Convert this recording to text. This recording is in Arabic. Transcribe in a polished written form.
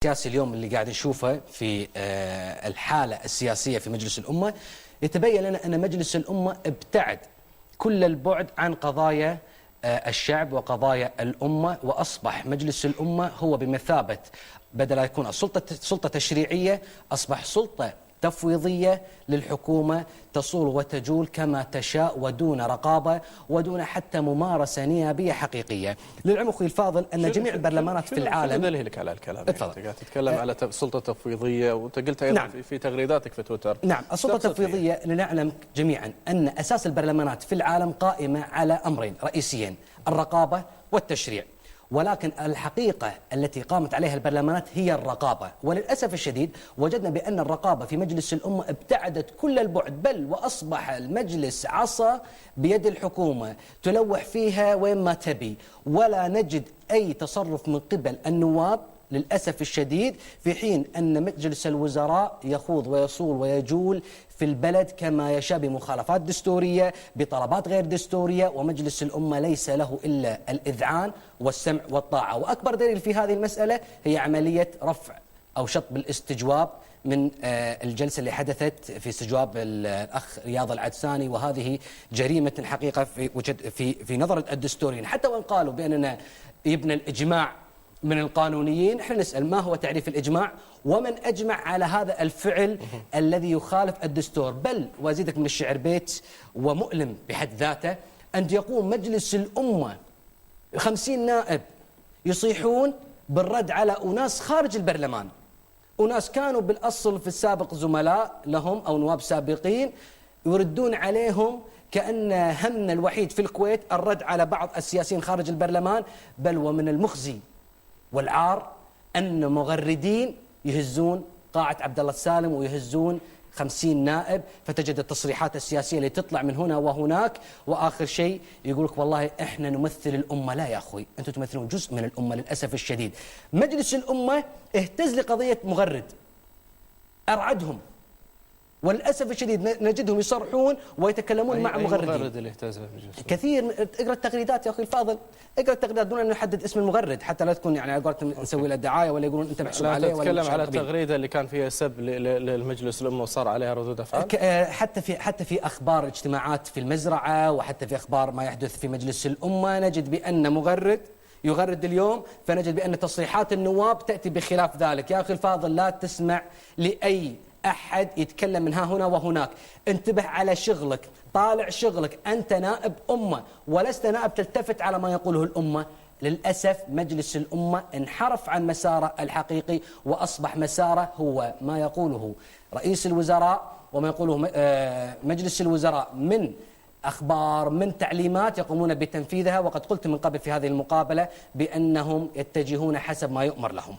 السياسي اليوم اللي قاعد نشوفه في الحالة السياسية في مجلس الأمة يتبين لنا أن مجلس الأمة ابتعد كل البعد عن قضايا الشعب وقضايا الأمة، وأصبح مجلس الأمة هو بمثابة بدل يكون سلطة تشريعية أصبح سلطة تفويضية للحكومة تصول وتجول كما تشاء ودون رقابة ودون حتى ممارسة نيابية حقيقية. للعلم أخوي الفاضل أن جميع البرلمانات في العالم دليلك على الكلام؟ اتفضل. يعني قاعد تتكلم على سلطة تفويضية وأنت قلت أيضا نعم. في تغريداتك في تويتر. نعم، السلطة التفويضية لنعلم جميعا أن أساس البرلمانات في العالم قائمة على أمرين رئيسيين: الرقابة والتشريع. ولكن الحقيقة التي قامت عليها البرلمانات هي الرقابة، وللأسف الشديد وجدنا بأن الرقابة في مجلس الأمة ابتعدت كل البعد، بل وأصبح المجلس عصا بيد الحكومة تلوح فيها وين ما تبي، ولا نجد أي تصرف من قبل النواب للأسف الشديد، في حين أن مجلس الوزراء يخوض ويصول ويجول في البلد كما يشاء بمخالفات دستورية بطلبات غير دستورية، ومجلس الأمة ليس له إلا الإذعان والسمع والطاعة. وأكبر دليل في هذه المسألة هي عملية رفع أو شطب الاستجواب من الجلسة اللي حدثت في استجواب الأخ رياض العدساني، وهذه جريمة حقيقة في نظر الدستوريين. حتى وإن قالوا بأننا يبنى الإجماع من القانونيين، احنا نسأل ما هو تعريف الإجماع ومن أجمع على هذا الفعل الذي يخالف الدستور؟ بل وأزيدك من الشعر بيت ومؤلم بحد ذاته أن يقوم مجلس الأمة 50 نائب يصيحون بالرد على أناس خارج البرلمان، أناس كانوا بالأصل في السابق زملاء لهم أو نواب سابقين، يردون عليهم كأن همنا الوحيد في الكويت الرد على بعض السياسيين خارج البرلمان. بل ومن المخزي والعار أن مغردين يهزون قاعة عبد الله السالم ويهزون 50 نائب، فتجد التصريحات السياسية اللي تطلع من هنا وهناك، وآخر شيء يقولك والله إحنا نمثل الأمة. لا يا أخوي، أنتم تمثلون جزء من الأمة للأسف الشديد. مجلس الأمة اهتز لقضية مغرد أرعدهم، وللأسف الشديد نجدهم يصرحون ويتكلمون مع مغردين. المغرد اللي اهتز بالمجلس كثير. اقرأ التغريدات يا أخي الفاضل، اقرأ التغريدات دون أن نحدد اسم المغرد حتى لا تكون يعني على قولتهم نسوي له دعاية ولا يقولون أنت محسوب عليه. ولا تتكلم على التغريدة اللي كان فيها سب للمجلس الأمة وصار عليها ردود أفعال. حتى في أخبار اجتماعات في المزرعة، وحتى في أخبار ما يحدث في مجلس الأمة نجد بأن مغرد يغرد اليوم، فنجد بأن تصريحات النواب تأتي بخلاف ذلك. يا أخي الفاضل، لا تسمع لأي أحد يتكلم من ها هنا وهناك، انتبه على شغلك، طالع شغلك، أنت نائب أمة ولست نائب تلتفت على ما يقوله الأمة. للأسف مجلس الأمة انحرف عن مساره الحقيقي، وأصبح مساره هو ما يقوله رئيس الوزراء وما يقوله مجلس الوزراء من أخبار من تعليمات يقومون بتنفيذها. وقد قلت من قبل في هذه المقابلة بأنهم يتجهون حسب ما يؤمر لهم.